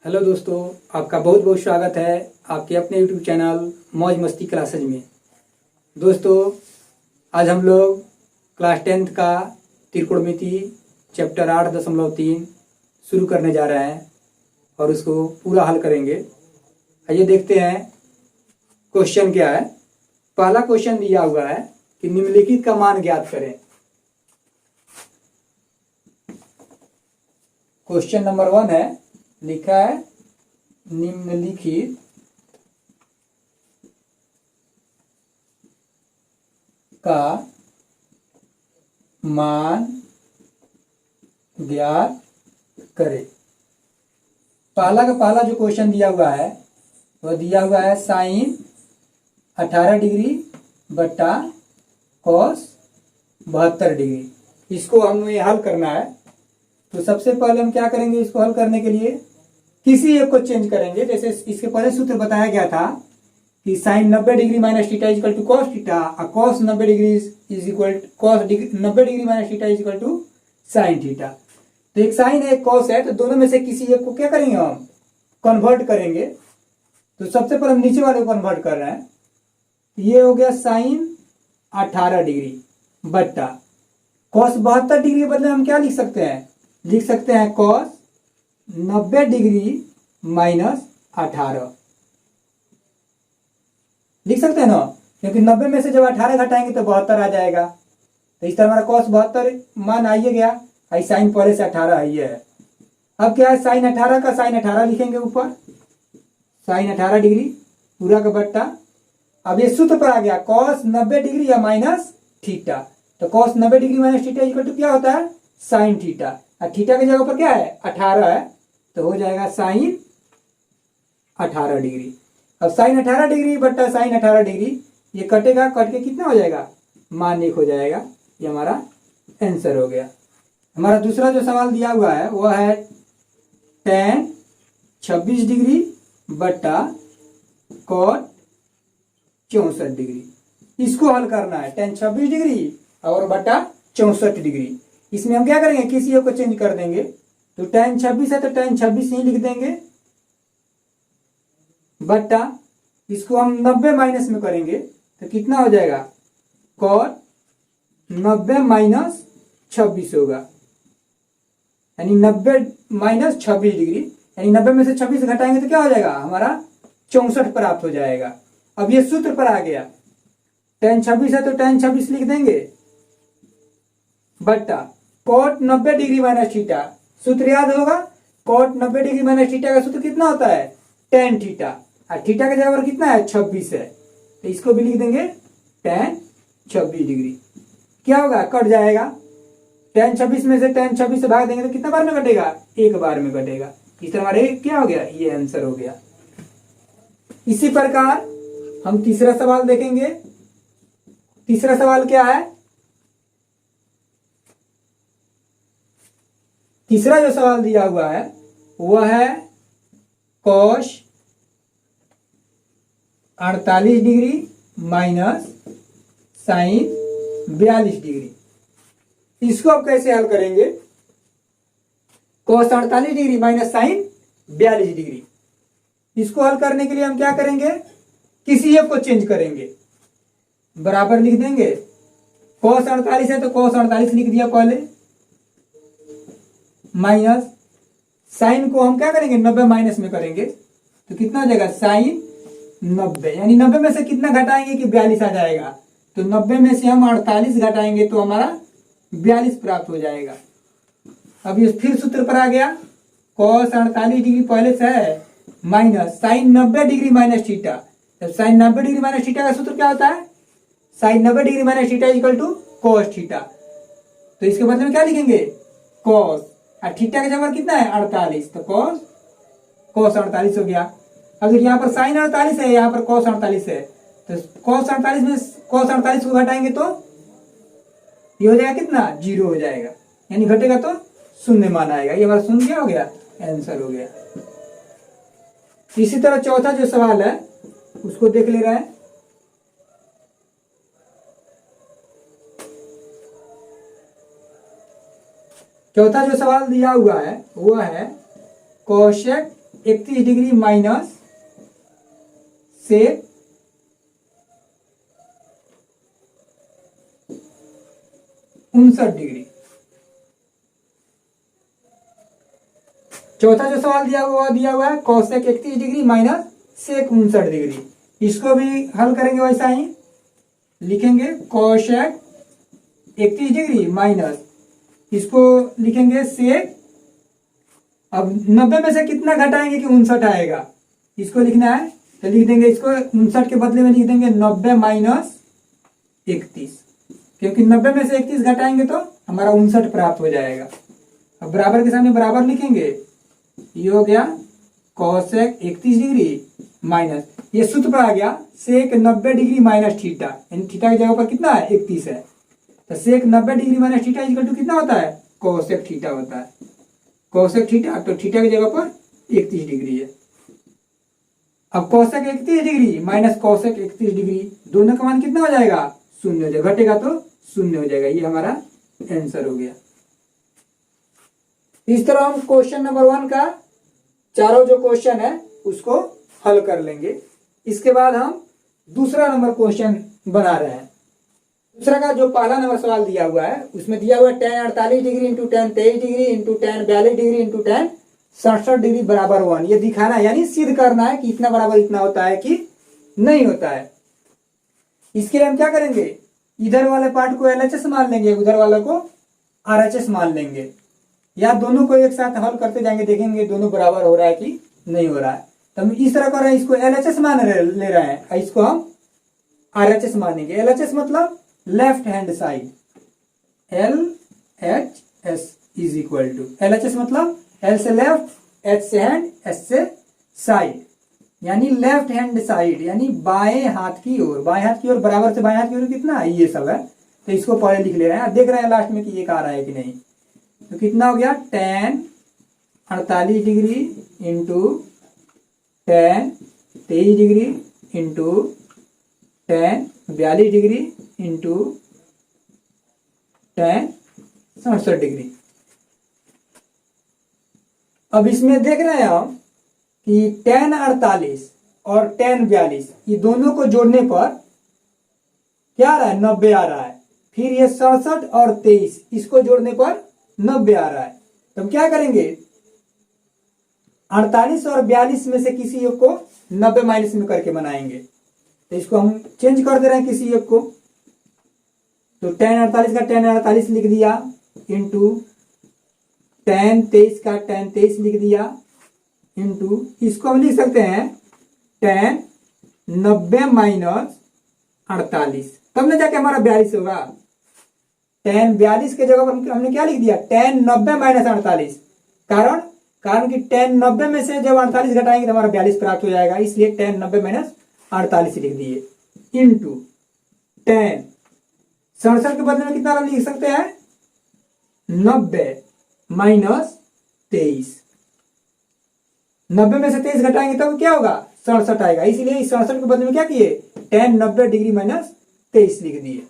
Hello दोस्तों, आपका बहुत बहुत स्वागत है आपके अपने यूट्यूब चैनल मौज मस्ती क्लासेज में। दोस्तों, आज हम लोग क्लास 10th का त्रिकोणमिति चैप्टर 8.3 शुरू करने जा रहे हैं और उसको पूरा हल करेंगे। आइए देखते हैं क्वेश्चन क्या है। पहला क्वेश्चन दिया हुआ है कि निम्नलिखित का मान ज्ञात करें। क्वेश्चन नंबर 1 है, लिखा है निम्नलिखित का मान ज्ञात करें। पहला का पहला जो क्वेश्चन दिया हुआ है वह दिया हुआ है साइन 18 डिग्री बट्टा कॉस 72 डिग्री। इसको हमें हल करना है। तो सबसे पहले हम क्या करेंगे, इसको हल करने के लिए किसी एक को चेंज करेंगे। जैसे इसके पहले सूत्र बताया गया था कि sine 90 degree minus theta is equal to cos theta और cos 90 degree is equal cos 90 degree minus theta is equal to sine theta. तो एक साइन है एक कॉस है, तो दोनों में से किसी एक को क्या करेंगे, हम कन्वर्ट करेंगे। तो सबसे पहले हम नीचे वाले को कन्वर्ट कर रहे हैं। ये हो गया साइन 18 डिग्री बट्टा कॉस 72 डिग्री के बदले हम क्या लिख सकते हैं, लिख सकते हैं कॉस 90 डिग्री माइनस 18 लिख सकते हैं ना, क्योंकि 90 में से जब 18 घटाएंगे तो 72 आ जाएगा। तो इस तरह हमारा कॉस 72 मान आइए गया। आई साइन पहले से 18 आइए है। अब क्या है, साइन 18 का साइन 18 लिखेंगे ऊपर, साइन 18 डिग्री पूरा का बट्टा। अब ये सूत्र पर आ गया कॉस 90 डिग्री या माइनस थीटा। तो cos 90 degree minus theta equal to क्या होता है, साइन थीटा। और थीटा की जगह पर क्या है, 18 है, तो हो जाएगा साइन 18 डिग्री। अब साइन 18 डिग्री बट्टा साइन 18 डिग्री, ये कटेगा, कट के कितना हो जाएगा, मान 1 हो जाएगा। ये हमारा आंसर हो गया। हमारा दूसरा जो सवाल दिया हुआ है वह है tan 26 डिग्री बट्टा कॉट 64 डिग्री। इसको हल करना है, tan 26 डिग्री और बट्टा 64 डिग्री। इसमें हम क्या करेंगे, किसी एक को चेंज कर देंगे। तो tan 26 है तो tan 26 ही लिख देंगे बट्टा इसको हम 90 माइनस में करेंगे तो कितना हो जाएगा, कॉट 90 माइनस 26 होगा, यानी 90 माइनस 26 डिग्री, यानी 90 में से 26 घटाएंगे तो क्या हो जाएगा, हमारा 64 प्राप्त हो जाएगा। अब ये सूत्र पर आ गया, tan 26 है तो tan 26 लिख देंगे बट्टा कॉट 90 डिग्री माइनस थीटा। सूत्र याद होगा, कॉट 90 डिग्री माइनस थीटा का सूत्र कितना होता है, tan थीटा। और थीटा का जगह पर कितना है, 26 है, तो इसको भी लिख देंगे tan 26 डिग्री। क्या होगा, कट जाएगा। tan 26 में से tan 26 से भाग देंगे तो कितना बार में कटेगा, एक बार में कटेगा। इस तरह हमारे क्या हो गया, ये आंसर हो गया। इसी प्रकार हम तीसरा सवाल देखेंगे। तीसरा सवाल क्या है, तीसरा जो सवाल दिया हुआ है वह है cos 48 degree minus sine 42 degree. इसको आप कैसे हल करेंगे, cos 48 degree minus sine 42 degree. इसको हल करने के लिए हम क्या करेंगे, किसी एक को चेंज करेंगे, बराबर लिख देंगे। कॉस 48 है तो कॉस 48 लिख दिया पहले, माइनस साइन को हम क्या करेंगे, 90 माइनस में करेंगे तो कितना हो जाएगा, साइन 90, यानी 90 में से कितना घटाएंगे कि 42 आ जाएगा। तो 90 में से हम 48 घटाएंगे तो हमारा 42 प्राप्त हो जाएगा। अब ये फिर सूत्र पर आ गया, कॉस 48 डिग्री पहले से है minus sine 90 degree minus theta. जब साइन 90 डिग्री माइनस थीटा का सूत्र क्या होता है, sine 90 degree minus theta equal to cos theta. तो इसके बदले में क्या लिखेंगे, कॉस, और थीटा का जगह कितना है, 48, तो कॉस 48 हो गया। अब यहाँ पर साइन 48 है, यहाँ पर कॉस 48 है, तो कॉस 48 में कॉस 48 को घटाएंगे तो ये हो जाएगा कितना, 0 हो जाएगा, यानी घटेगा तो शून्य मान आएगा। ये हमारा शून्य क्या हो गया, आंसर हो गया। इसी तरह चौथा जो सवाल है उसको देख ले रहे हैं। चौथा जो सवाल दिया हुआ है वह है cosec 31 degree minus sec 59 degree. चौथा जो सवाल दिया हुआ है cosec 31 degree minus sec 59 degree. इसको भी हल करेंगे वैसा ही लिखेंगे कॉसेक 31 डिग्री माइनस इसको लिखेंगे सेक। अब 90 में से कितना घटाएंगे कि 59 आएगा, इसको लिखना है तो लिख देंगे इसको 59 के बदले में लिख देंगे 90 माइनस 31, क्योंकि 90 में से 31 घटाएंगे तो हमारा 59 प्राप्त हो जाएगा। अब बराबर के सामने बराबर लिखेंगे, ये हो गया कॉसेक 31 डिग्री माइनस ये सूत्र पर आ गया सेक 90 डिग्री माइनस थीटा, यानी थीटा की जगह पर कितना है 31 है, तो sec 90 degree minus theta equal to कितना होता है कॉसेक थीटा होता है। कॉसेक थीटा तो थीटा की जगह पर 31 डिग्री है। अब cosec 31 degree minus cosec 31 degree दोनों का मान कितना हो जाएगा 0 हो जाएगा, घटेगा तो 0 हो जाएगा। ये हमारा आंसर हो गया। इस तरह हम क्वेश्चन नंबर 1 का चारों जो क्वेश्चन है उसको हल कर लेंगे। इसके बाद हम दूसरा नंबर क्वेश्चन बना रहे हैं। दूसरा का जो पहला नंबर सवाल दिया हुआ है उसमें दिया हुआ है tan 48 degree into tan 23 degree into tan 42 degree into tan 67 degree बराबर 1। ये दिखाना है यानी सिद्ध करना है कि इतना बराबर इतना होता है कि नहीं होता है। इसके लिए हम क्या करेंगे, इधर वाले पार्ट को LHS मान लेंगे, उधर वाले को RHS मान लेंगे, या दोनों को एक साथ हल करते जाएंगे, देखेंगे दोनों बराबर हो रहा है कि नहीं हो रहा है। तो हम इस तरह कर रहे हैं, इसको LHS मान ले रहे हैं, इसको हम RHS मानेंगे। LHS मतलब left hand side, LHS is equal to LHS मतलब L से लेफ्ट, H से हैंड, S से साइड, यानी लेफ्ट हैंड साइड यानी बाएं हाथ की ओर। बाएं हाथ की ओर बराबर से बाएं हाथ की ओर कितना है ये सब है, तो इसको पहले लिख ले रहे हैं, देख रहे हैं लास्ट में कि ये आ रहा है कि नहीं। तो कितना हो गया tan 48 degree into tan 23 degree into tan 42 degree into tan 67 degree. अब इसमें देख रहे हैं हम कि tan 48 और tan 42 ये दोनों को जोड़ने पर क्या आ रहा है 90 आ रहा है। फिर ये 67 और 23 इसको जोड़ने पर 90 आ रहा है। तो हम क्या करेंगे 48 और 42 में से किसी एक को 90 माइनस में करके बनाएंगे। तो इसको हम चेंज कर दे रहे हैं किसी एक को, तो tan 48 का tan 48 लिख दिया इंटू tan 23 का tan 23 लिख दिया इंटू इसको हम लिख सकते हैं tan 90 माइनस 48, तब ना जाके हमारा 42 होगा। tan 42 के जगह पर हमने क्या लिख दिया tan 90 माइनस 48, कारण कि tan 90 में से जब 48 घटाएंगे तो हमारा 42 प्राप्त हो जाएगा, इसलिए tan 90 माइनस 48 लिख दिए इंटू tan 67 के बदले में कितना लिख सकते हैं 90 माइनस 23। 90 में से 23 घटाएंगे तब क्या होगा 67 आएगा, इसलिए इस 67 के बदले में क्या किए tan 90 डिग्री माइनस 23 लिख दिए।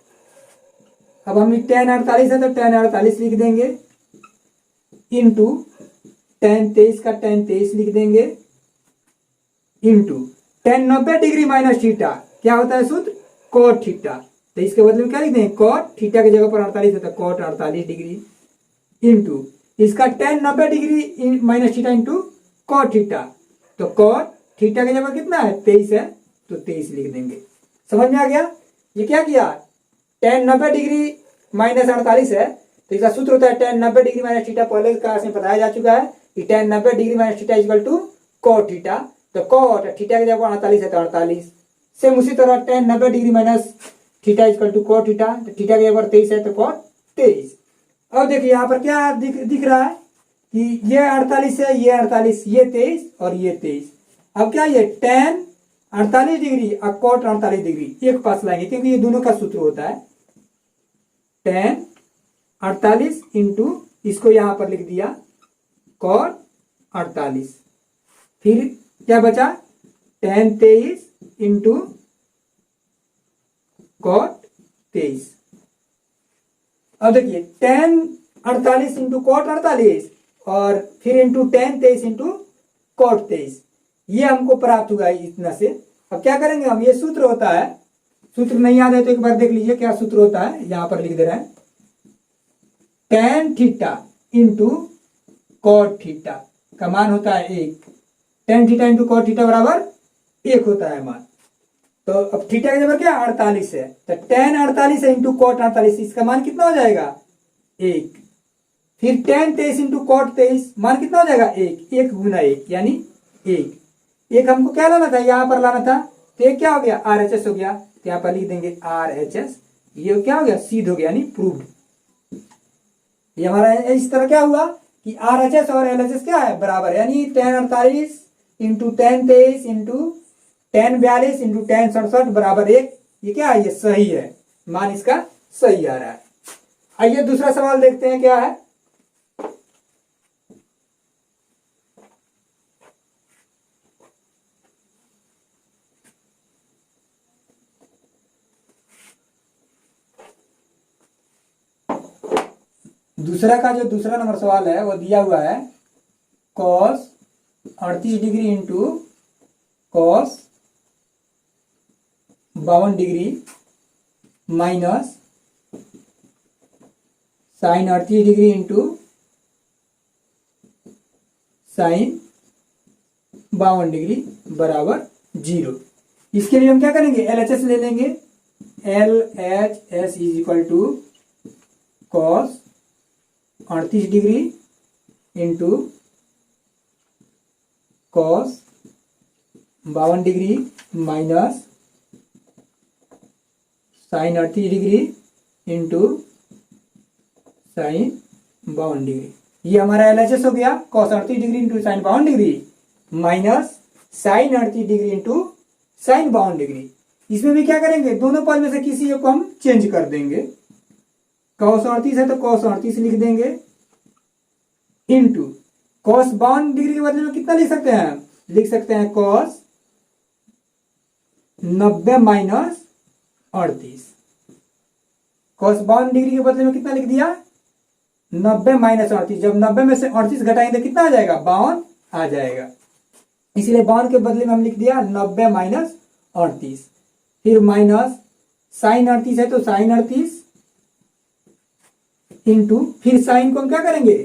अब हम tan 48 है तो tan 48 लिख देंगे इंटू tan 23 का tan 23 लिख देंगे into tan 90 degree minus theta क्या होता है सूत्र cot थीटा, तो इसके बदले में क्या लिख देंगे cot थीटा की जगह पर 48 है तो cot 48 डिग्री इंटू इसका tan 90 degree minus theta into cot theta, तो cot थीटा की जगह कितना है 23 है तो 23 लिख देंगे। समझ में आ गया। ये क्या किया tan 90 डिग्री माइनस 48 है तो इसका सूत्र होता है tan 90 डिग्री माइनस थीटा, पहले क्लास में बताया जा चुका है कि tan 90 degree minus theta equal to cot theta, तो cot थीटा की जगह 48 है तो 48। सेम उसी तरह tan 90 degree minus theta equal to cot theta, तो थीटा की जगह 23 है तो cot 23। अब देखिए यहाँ पर क्या दिख रहा है कि ये 48 है, ये 48, ये 23 और ये 23। अब क्या ये tan 48 डिग्री और cot 48 डिग्री एक पास लाएंगे क्योंकि ये दोनों का सूत्र होता है tan 48 इंटू इसको यहां पर लिख दिया cot 48, फिर क्या बचा tan 23 इंटू cot 23। अब देखिए tan 48 इंटू cot 48 और फिर इंटू tan 23 इंटू cot 23। ये हमको प्राप्त हुआ है इतना से। अब क्या करेंगे हम, ये सूत्र होता है, सूत्र नहीं याद है तो एक बार देख लीजिए क्या सूत्र होता है, यहां पर लिख दे रहे हैं, tan theta into cot theta का मान होता है 1। tan theta into cot theta बराबर 1 होता है मान। तो अब थीटा की जगह क्या 48 है, तो tan 48 है इंटू कॉट 48, इसका मान कितना हो जाएगा 1। फिर tan 23 इंटू कॉट 23 मान कितना हो जाएगा 1, 1 गुना 1 यानी 1। हमको क्या लाना था, यहां पर लाना था, तो ये क्या हो गया RHS हो गया, तो यहां पर लिख देंगे RHS। ये क्या हो गया सिद्ध हो गया यानी प्रूव्ड। ये हमारा इस तरह क्या हुआ कि RHS और LHS क्या है बराबर, यानी tan 48 into tan 23 into tan 42 into tan 67 बराबर 1। ये क्या है, ये सही है, मान इसका सही आ रहा है। आइए दूसरा सवाल देखते हैं क्या है। दूसरा का जो दूसरा नंबर सवाल है वो दिया हुआ है cos 38 degree into cos 52 degree minus sine 38 degree into sine 52 degree बराबर 0। इसके लिए हम क्या करेंगे LHS ले लेंगे। LHS is equal to cos 38 degree into cos 52 degree minus sine 38 degree into sine 52 degree. ये हमारा LHS हो गया cos 38 degree into sine 52 degree minus sine 38 degree into sine 52 degree. इसमें भी क्या करेंगे, दोनों पद में से किसी एक को हम चेंज कर देंगे। cos 38 है तो cos 38 लिख देंगे इंटू cos 52 डिग्री के बदले में कितना लिख सकते हैं, लिख सकते हैं cos 90 माइनस 38। cos 52 डिग्री के बदले में कितना लिख दिया 90 माइनस 38। जब 90 में से 38 घटाएंगे तो कितना आ जाएगा 52 आ जाएगा, इसलिए 52 के बदले में हम लिख दिया 90 माइनस 38। फिर माइनस साइन 38 है तो साइन 38 इंटू फिर साइन को हम क्या करेंगे,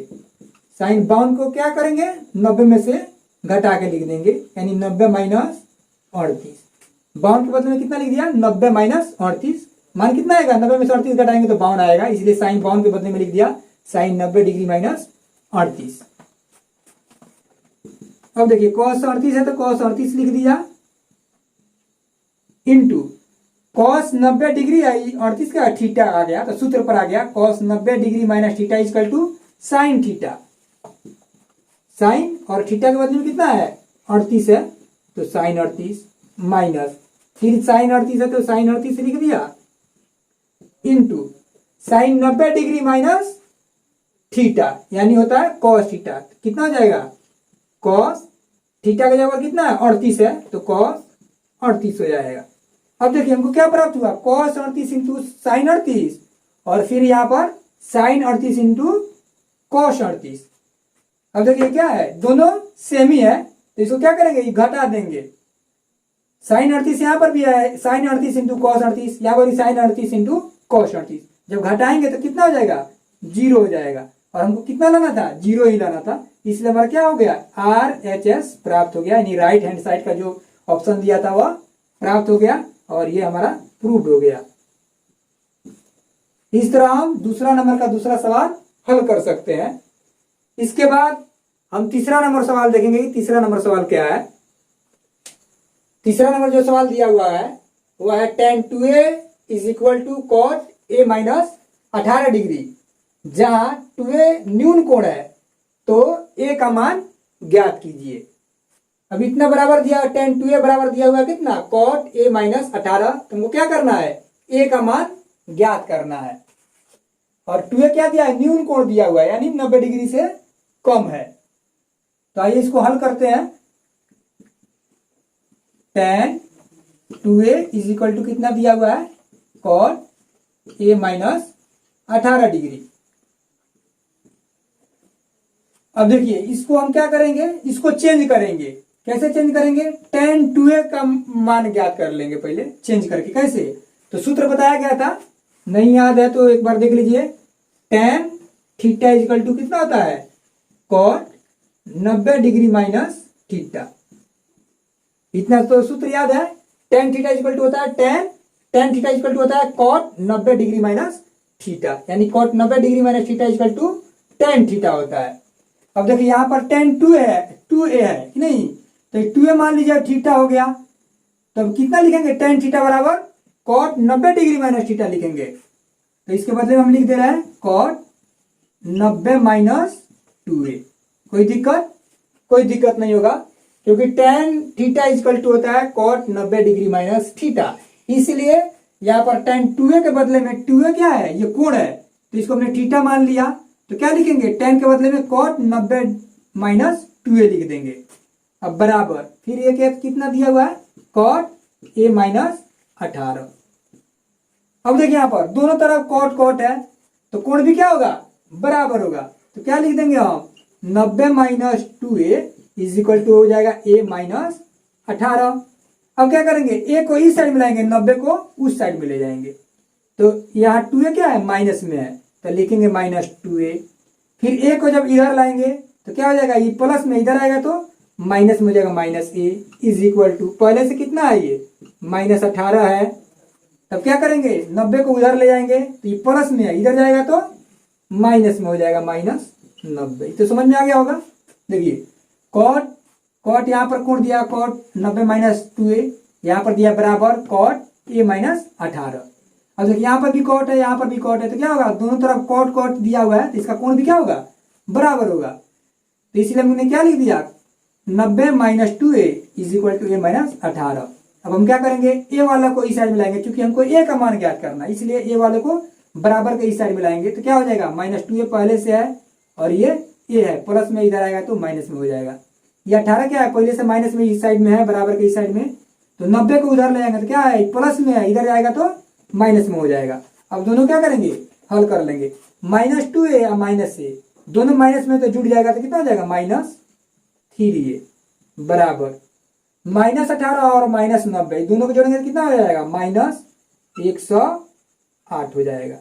साइन 52 को क्या करेंगे 90 में से घटा के लिख देंगे, यानी 90 माइनस 38। 52 के बदले में कितना लिख दिया 90 माइनस 38, मान कितना आएगा 90 में से 38 घटाएंगे तो 52 आएगा, इसलिए साइन 52 के बदले में लिख दिया साइन 90 डिग्री माइनस 38। अब देखिए cos 38 है तो cos 38 लिख दिया इंटू cos 90 डिग्री आई 38 का थीटा आ गया तो सूत्र पर आ गया cos 90 degree minus theta equal to sine theta. Sine और थीटा के बदले में कितना है 38 है तो साइन 38 माइनस फिर साइन 38 है तो साइन 38 लिख दिया into sine 90 degree minus theta यानी होता है cos थीटा। कितना हो जाएगा cos थीटा का जगह कितना है 38 है तो cos 38 हो जाएगा। अब देखिए हमको क्या प्राप्त हुआ cos 38 इंटू साइन 38 और फिर यहां पर साइन 38 इंटू cos 38। अब देखिए क्या है दोनों सेम ही है तो इसको क्या करेंगे ये घटा देंगे। साइन 38 यहां पर भी है साइन 38 इंटू cos 38, यहां पर भी साइन 38 इंटू cos 38। जब घटाएंगे तो कितना हो जाएगा 0 हो जाएगा और हमको कितना लाना था 0 ही लाना था, इसलिए हमारा क्या हो गया RHS प्राप्त हो गया, यानी राइट हैंड साइड का जो ऑप्शन दिया था वह प्राप्त हो गया और ये हमारा प्रूव्ड हो गया। इस तरह हम दूसरा नंबर का दूसरा सवाल हल कर सकते हैं। इसके बाद हम तीसरा नंबर सवाल देखेंगे कि तीसरा नंबर सवाल क्या है। तीसरा नंबर जो सवाल दिया हुआ है वह है tan 2a is equal to cot a minus 18 degree, जहां 2a न्यून कोण है तो a का मान ज्ञात कीजिए। अब इतना बराबर दिया tan 2a बराबर दिया हुआ कितना cot a माइनस 18, तुमको क्या करना है a का मान ज्ञात करना है और 2a क्या दिया है न्यून कोण दिया हुआ है यानी 90 डिग्री से कम है। तो आइए इसको हल करते हैं। tan 2a is equal to कितना दिया हुआ है cot a माइनस 18 डिग्री। अब देखिए इसको हम क्या करेंगे, इसको चेंज करेंगे। कैसे चेंज करेंगे, tan 2a का मान ज्ञात कर लेंगे पहले चेंज करके। कैसे, तो सूत्र बताया गया था, नहीं याद है तो एक बार देख लीजिए। tan थीटा इजिकल टू कितना होता है, cot 90 डिग्री माइनस थीटा। इतना तो सूत्र याद है। tan थीटा इजिकल टू होता है tan थीटा इजिकल टू होता है cot 90 डिग्री माइनस थीटा, यानी cot 90 degree minus theta equal to tan theta होता है। अब देखिए यहां पर tan 2a है कि नहीं, तो 2a मान लीजिए थीटा हो गया, तो अब कितना लिखेंगे, tan थीटा बराबर cot 90 डिग्री माइनस थीटा लिखेंगे। तो इसके बदले में हम लिख दे रहे हैं cot 90 माइनस 2a। कोई दिक्कत नहीं होगा, क्योंकि tan थीटा इजकल टू होता है cot 90 डिग्री माइनस थीटा। इसलिए यहां पर tan 2a के बदले में 2a क्या है, ये कोण है, तो इसको हमने थीटा मान लिया, तो क्या लिखेंगे, tan के बदले में cot 90 माइनस 2a लिख देंगे। अब बराबर फिर ये कितना दिया हुआ है, cot a माइनस 18। अब देखिए यहां पर दोनों तरफ cot है, तो कोण भी क्या होगा, बराबर होगा। तो क्या लिख देंगे हम, 90 minus 2a is equal to हो जाएगा a माइनस 18। अब क्या करेंगे, a को इस साइड में लाएंगे, 90 को उस साइड में ले जाएंगे, तो यहाँ 2a क्या है, माइनस में है, तो लिखेंगे माइनस 2a। फिर a को जब इधर लाएंगे तो क्या हो जाएगा, ये प्लस में इधर आएगा तो माइनस में हो जाएगा minus a is equal to, पहले से कितना है ये माइनस 18 है। तब क्या करेंगे, 90 को उधर ले जाएंगे तो ये प्लस में है, इधर जाएगा तो माइनस में हो जाएगा माइनस 90। तो समझ में आ गया होगा। देखिए कॉट यहाँ पर कोण दिया, cot 90 माइनस 2a, यहाँ पर दिया बराबर cot a माइनस 18। अब देखिए यहाँ पर भी cot है, यहाँ पर भी cot है, तो क्या होगा, दोनों तरफ cot दिया हुआ है, तो इसका कोण भी क्या होगा, बराबर होगा। तो इसलिए हमने क्या लिख दिया, 90 minus 2a is equal to a minus 18। अब हम क्या करेंगे, a वाला को इस साइड में लाएंगे, क्योंकि हमको a का मान ज्ञात करना है, इसलिए a वाले को बराबर के इस साइड में लाएंगे, तो क्या हो जाएगा, माइनस 2a पहले से है और ये a है, प्लस में इधर आएगा तो माइनस में हो जाएगा। ये 18 क्या है, पहले से माइनस में इस साइड में है, बराबर के इस साइड में, तो 90 को उधर ले जाएंगे तो क्या है, प्लस में है, इधर जाएगा तो माइनस में हो जाएगा। अब दोनों क्या करेंगे, हल कर लेंगे, माइनस 2a और माइनस a दोनों माइनस में तो जुड़ जाएगा, तो कितना हो जाएगा, माइनस 3a बराबर माइनस 18 और माइनस 90 दोनों को जोड़ेंगे तो कितना हो जाएगा, माइनस 108 हो जाएगा।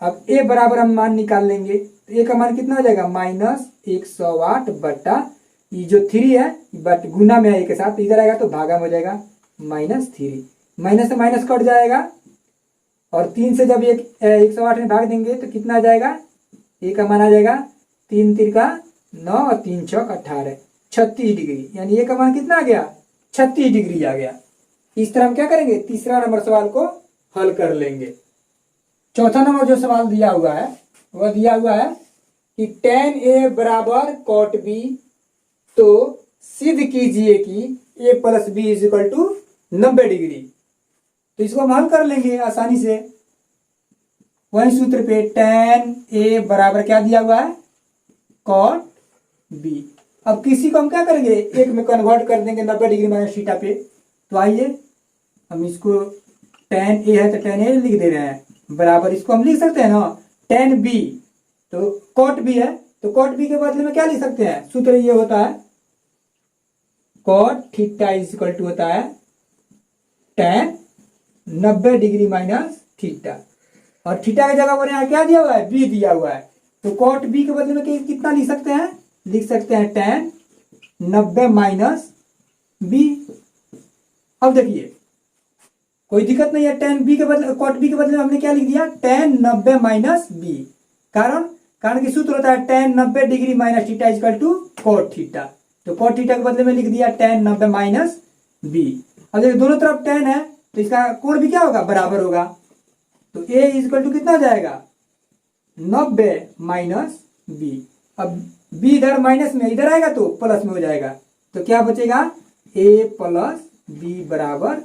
अब a बराबर हम मान निकाल लेंगे, तो a का मान कितना हो जाएगा, माइनस 108 बटा ये जो 3 है बट गुना में है a के साथ, इधर आएगा तो भागा में हो जाएगा माइनस 3, माइनस से माइनस कट जाएगा, और 3 से जब 108 में भाग देंगे तो कितना आ जाएगा, a का मान आ जाएगा 3 तिरका 9 और 3 छक 18, 36 डिग्री, यानी a का मान कितना आ गया, 36 डिग्री आ गया। इस तरह हम क्या करेंगे, तीसरा नंबर सवाल को हल कर लेंगे। चौथा नंबर जो सवाल दिया हुआ है वह दिया हुआ है कि tan a बराबर cot b, तो सिद्ध कीजिए कि a plus B is equal to 90 degree. तो इसको हम हल कर लेंगे आसानी से, वही सूत्र पे tan a बराबर क्या दिया हुआ है, cot b। अब किसी को हम क्या करेंगे, एक में कन्वर्ट कर देंगे 90 डिग्री माइनस थीटा पे। तो आइए हम इसको tan a है तो tan a लिख दे रहे हैं, बराबर इसको हम लिख सकते हैं ना tan b, तो cot b है, तो cot b के बदले में क्या लिख सकते हैं, सूत्र ये होता है cot theta is equal to होता है tan 90 डिग्री माइनस थीटा, और थीटा की जगह पर यहाँ क्या दिया हुआ है, b दिया हुआ है, तो cot b के बदले में कितना लिख सकते हैं, लिख सकते हैं tan 90 माइनस b। अब देखिए कोई दिक्कत नहीं है, tan b के बदले cot b के बदले में हमने क्या लिख दिया, tan 90 माइनस b। कारण की सूत्र होता है tan 90 degree minus theta equal to cot theta, तो cot थीटा के बदले में लिख दिया tan 90 माइनस b। अब देखिए दोनों तरफ tan है तो इसका कोण भी क्या होगा, बराबर होगा, तो a इक्वल टू कितना हो जाएगा, 90 माइनस b। अब b इधर माइनस में, इधर आएगा तो प्लस में हो जाएगा, तो क्या बचेगा, a प्लस b बराबर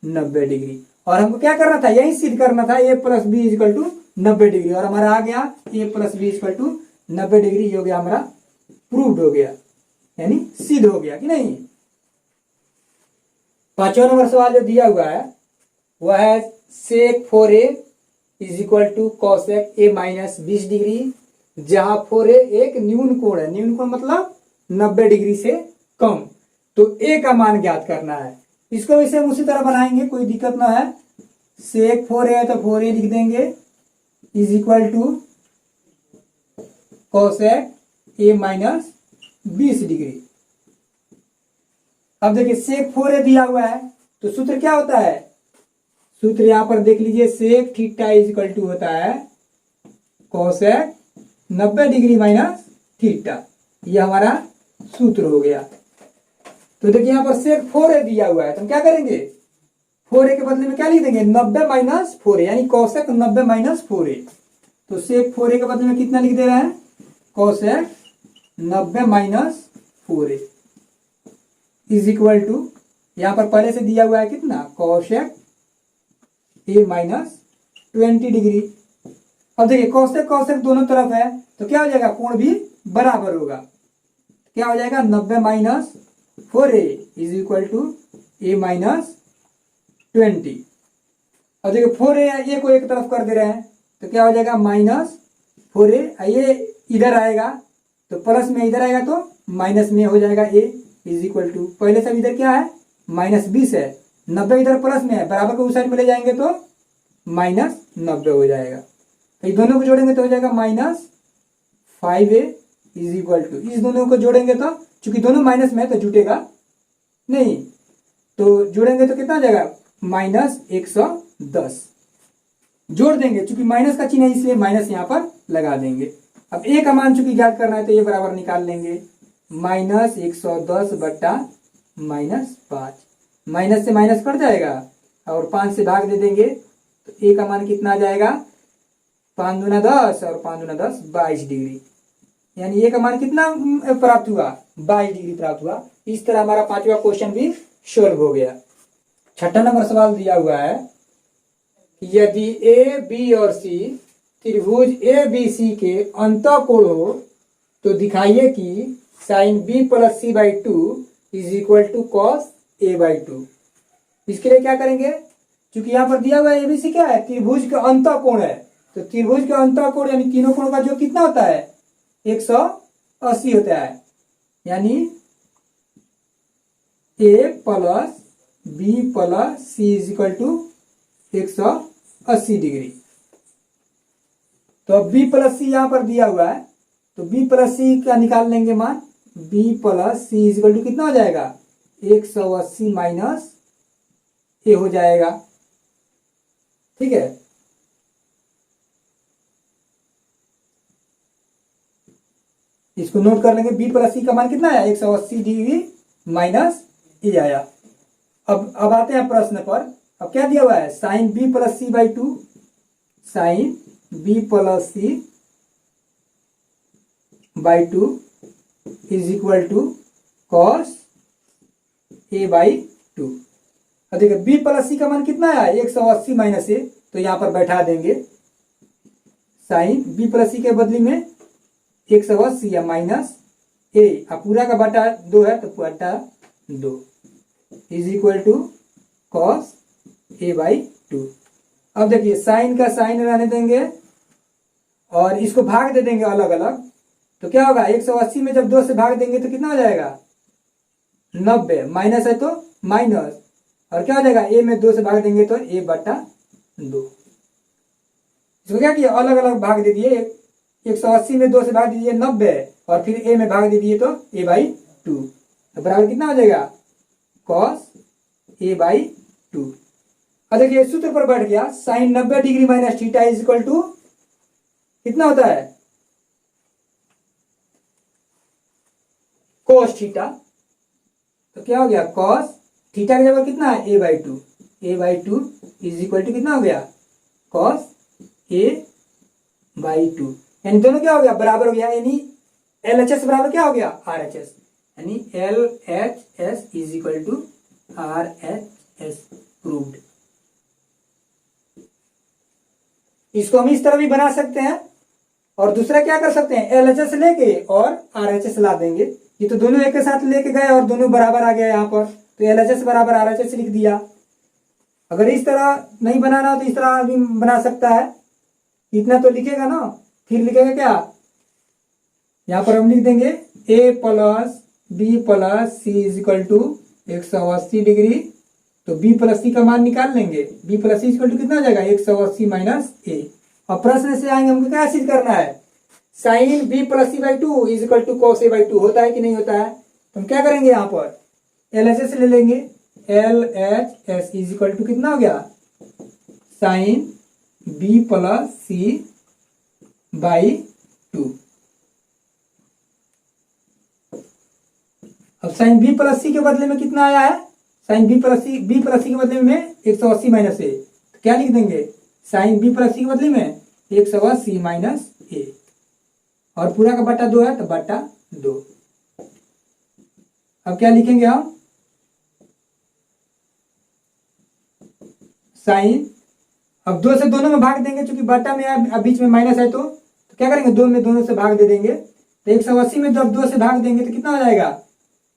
90 डिग्री। और हमको क्या करना था, यही सिद्ध करना था a plus B equal to 90 degree, और हमारा आ गया a plus B equal to 90 degree, ये हो गया हमारा प्रूव्ड हो गया, यानी सिद्ध हो गया कि नहीं। पांचवा नंबर सवाल जो दिया हुआ है वह है sec 4a is equal to cosec a minus 20 degree जहां फोरे एक न्यून कोण है, न्यून कोण मतलब 90 डिग्री से कम, तो ए का मान ज्ञात करना है। इसको वैसे हम उसी तरह बनाएंगे, कोई दिक्कत ना है। सेक 4a है तो 4a लिख देंगे is equal to cosec A minus 20 degree. अब देखिए सेक 4a दिया हुआ है तो सूत्र क्या होता है, सूत्र यहां पर देख लीजिए, sec theta is equal to होता है कोसेक 90 डिग्री माइनस थीटा, ये हमारा सूत्र हो गया। तो देखिए यहां पर सेक 4a दिया हुआ है तो हम क्या करेंगे, 4a के बदले में क्या लिख देंगे 90 माइनस 4a, यानी कोसेक 90 माइनस 4a। तो सेक 4a के बदले में कितना लिख दे रहे हैं, cosec 90 minus 4a is equal to, यहां पर पहले से दिया हुआ है कितना, कोसेक ए माइनस 20 डिग्री। अब देखिए कोसेक कोसेक दोनों तरफ है तो क्या हो जाएगा, कोण भी बराबर होगा, क्या हो जाएगा 90 minus 4a is equal to A minus 20। अब देखिए 4a को एक तरफ कर दे रहे हैं तो क्या हो जाएगा माइनस 4a, ये इधर आएगा तो प्लस में इधर आएगा तो माइनस में हो जाएगा a इज इक्वल टू, पहले सब इधर क्या है माइनस 20 है, 90 इधर प्लस में है, बराबर को उस साइड में ले जाएंगे तो माइनस 90 हो जाएगा। तो इस दोनों को जोड़ेंगे तो हो जाएगा minus 5a is equal to, इस दोनों को जोड़ेंगे तो चूंकि दोनों माइनस में है तो जुटेगा नहीं, तो जोड़ेंगे तो कितना हो जाएगा माइनस 110, जोड़ देंगे चूंकि माइनस का चिन्ह है इसलिए माइनस यहां पर लगा देंगे। अब ए का मान चूंकि ज्ञात करना है तो ये बराबर निकाल लेंगे, माइनस 110 बट्टा माइनस 5, माइनस से माइनस कट जाएगा और 5 से भाग दे देंगे तो ए का मान कितना आ जाएगा 5 दूना 10 और 5 दूना 10 22 डिग्री, यानी ए का मान कितना प्राप्त हुआ 22 डिग्री प्राप्त हुआ। इस तरह हमारा 5वां क्वेश्चन भी सोल्व हो गया। 6ठा नंबर सवाल दिया हुआ है, यदि ए बी और सी त्रिभुज ए बी सी के अंतःकोण हो तो दिखाइए कि sine B plus C by 2 is equal to cos A by 2। इसके लिए क्या करेंगे, क्योंकि यहां पर दिया हुआ है एबीसी क्या है त्रिभुज का अंतःकोण है, तो त्रिभुज का अंतःकोण यानी तीनों कोण का जो कितना होता है 180 होता है, यानी A plus B plus C is equal to 180 degree. तो अब बी प्लस सी यहां पर दिया हुआ है तो बी प्लस सी का निकाल लेंगे मान, B plus C is equal to कितना हो जाएगा 180 माइनस ए हो जाएगा, ठीक है। इसको नोट कर लेंगे, बी प्लस सी का मान कितना है 180 डिग्री माइनस ए आया। अब आते हैं प्रश्न पर, अब क्या दिया हुआ है sine B plus C by 2, sine B plus C by 2 is equal to cos A by 2। अब देखिए बी प्लस सी का मान कितना है 180 माइनस ए, तो यहां पर बैठा देंगे साइन बी प्लस सी के बदले में 180 या माइनस ए, अब पूरा का बटा 2 है तो बटा 2 is equal to cos A by 2। अब देखिए साइन का साइन रहने देंगे और इसको भाग दे देंगे अलग अलग, तो क्या होगा 180 में जब 2 से भाग देंगे तो कितना हो जाएगा 90, माइनस है तो माइनस, और क्या हो जाएगा ए में 2 से भाग देंगे तो ए बटा 2। इसको क्या किया अलग अलग भाग दे दिए, 180 में 2 से भाग दीजिए 90 और फिर ए में भाग दे दिए तो ए बाई 2, तो बराबर कितना हो जाएगा कॉस ए बाई 2। अब देखिए सूत्र पर बैठ गया, sine 90 degree minus theta is equal to कितना होता है कॉस थीटा, तो क्या हो गया कॉस थीटा की जगह कितना है A by 2, A by 2 is equal to कितना हो गया कॉस ए बाई 2, यानी दोनों क्या हो गया बराबर हो गया, यानी एल एच एस बराबर क्या हो गया आर एच एस, यानी L H S is equal to R H S proved. इसको हम इस तरह भी बना सकते हैं और दूसरा क्या कर सकते हैं एल एच एस लेके और आर एच एस ला देंगे, ये तो दोनों एक के साथ लेके गए और दोनों बराबर आ गया यहाँ पर, तो एल एच एस बराबर आर एच एस लिख दिया। अगर इस तरह नहीं बनाना हो तो इस तरह भी बना सकता है, इतना तो लिखेगा ना, फिर लिखेगा क्या यहाँ पर हम लिख देंगे A plus B plus C is equal to 180 degree. तो बी प्लस सी का मान निकाल लेंगे। B plus C equal to कितना हो जाएगा 180 माइनस ए। और प्रश्न से आएंगे हमको क्या सिद्ध करना है, sine B plus C by two is equal to cos A by two होता है कि नहीं होता है। तो हम क्या करेंगे यहाँ पर LHS ले लेंगे। LHS इज इक्वल टू कितना हो गया sine B plus C by two. अब साइन बी प्लस सी के बदले में कितना आया है, साइन बी प्लस सी के बदले में 180 माइनस ए। तो क्या लिख देंगे साइन बी प्लस सी के बदले में 180 माइनस ए, और पूरा का बटा 2 है तो बटा 2। अब क्या लिखेंगे हम साइन, अब 2 से दोनों में भाग देंगे क्योंकि बटा में अब बीच में माइनस है तो क्या करेंगे 2 में दोनों से भाग दे देंगे। तो 180 में जब 2 से भाग देंगे तो कितना हो जाएगा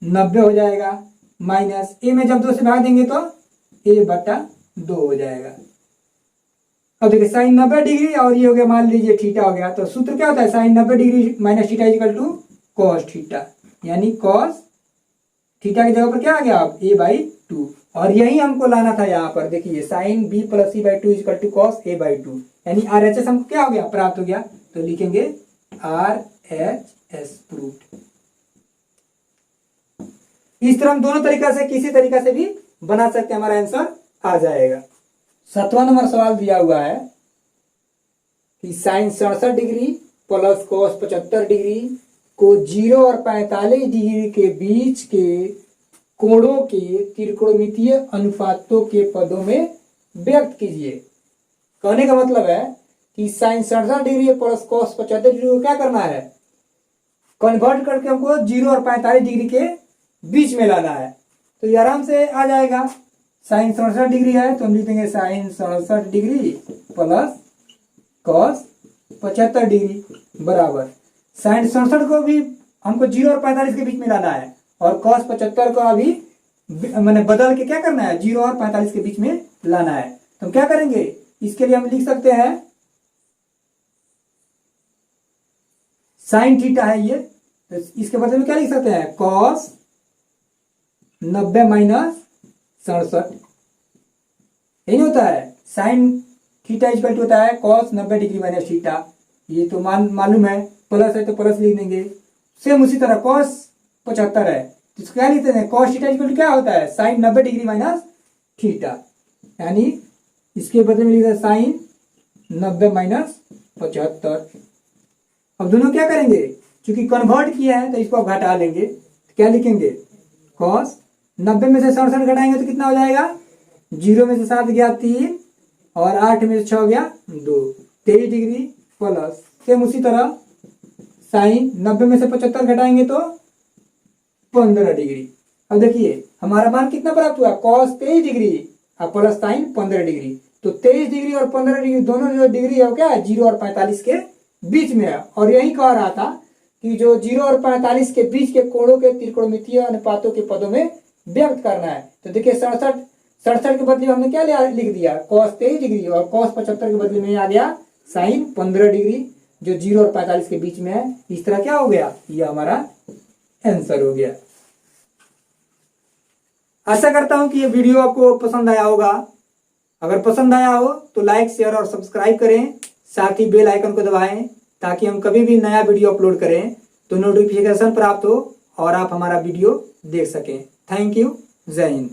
90 हो जाएगा, माइनस ए में जब 2 से भाग देंगे तो ए बटा 2 हो जाएगा। अब देखिए साइन 90 डिग्री और ये हो गया मान लीजिए थीटा हो गया। तो सूत्र क्या होता है sine 90 degree minus theta equal to cos theta, यानी कॉस थीटा की जगह पर क्या आ गया अब ए बाई 2। और यही हमको लाना था यहाँ पर। देखिए sine B plus C by two equal to cos A by 2, यानी RHS हमको क्या हो गया प्राप्त हो गया। तो लिखेंगे RHS प्रूव्ड। इस तरह हम दोनों तरीका से किसी तरीका से भी बना सकते हैं, हमारा आंसर आ जाएगा। 7वां नंबर सवाल दिया हुआ है कि sine 67 degree plus cos 75 degree को 0 और 45 डिग्री के बीच के कोणों के त्रिकोणमितीय अनुपातों के पदों में व्यक्त कीजिए। कहने का मतलब है कि sine 67 degree plus cos 75 degree को क्या करना है कन्वर्ट करके हमको 0 और 45 डिग्री के बीच में लाना है। तो ये आराम से आ जाएगा। साइन 67 डिग्री है तो हम लिख देंगे sine 67 degree plus cos 75 degree बराबर साइन 67 को भी हमको 0 और 45 के बीच में लाना है, और कॉस 75 को अभी मैंने बदल के क्या करना है 0 और 45 के बीच में लाना है। तो हम क्या करेंगे इसके लिए हम लिख सकते हैं साइन थीटा है ये, तो इसके बदले में क्या लिख सकते हैं कॉस 90 माइनस 67, यही होता है साइन थीटा इक्वल टू होता है कॉस 90 डिग्री माइनस थीटा। ये तो मालूम है, प्लस है तो प्लस लिख देंगे। सेम उसी तरह कॉस 75 है तो इसको क्या लिखते हैं कॉस थीटा इक्वल टू क्या होता है साइन 90 डिग्री माइनस थीटा, यानी इसके बदले में लिखते हैं साइन 90 माइनस 75। अब दोनों क्या करेंगे क्योंकि कन्वर्ट किया है तो इसको आप घटा लेंगे। तो क्या लिखेंगे कॉस 90 में से 67 घटाएंगे तो कितना हो जाएगा 0 में से 7 गया 3 और 8 में से 6 गया 2, 23 डिग्री प्लस सेम उसी तरह साइन 90 में से 75 घटाएंगे तो 15 डिग्री। अब देखिए हमारा मान कितना प्राप्त हुआ कॉस 23 डिग्री और प्लस साइन 15 डिग्री। तो 23 डिग्री और 15 डिग्री दोनों जो डिग्री है वो क्या है 0 और 45 के बीच में है। और यही कह रहा था कि जो 0 और 45 के बीच के कोणों के त्रिकोणमितीय अनुपातों के पदों में व्यक्त करना है। तो देखिए 67 के बदले में हमने क्या लिख दिया कॉस 23 डिग्री, और कॉस 75 के बदले में आ गया साइन 15 डिग्री जो 0 और 45 के बीच में है। इस तरह क्या हो गया ये हमारा आंसर हो गया। आशा करता हूं कि ये वीडियो आपको पसंद आया होगा। अगर पसंद आया हो तो लाइक शेयर और सब्सक्राइब करें, साथ ही बेल आइकन को दबाएं ताकि हम कभी भी नया वीडियो अपलोड करें तो नोटिफिकेशन प्राप्त हो और आप हमारा वीडियो देख सकें। थैंक यू, जय हिंद।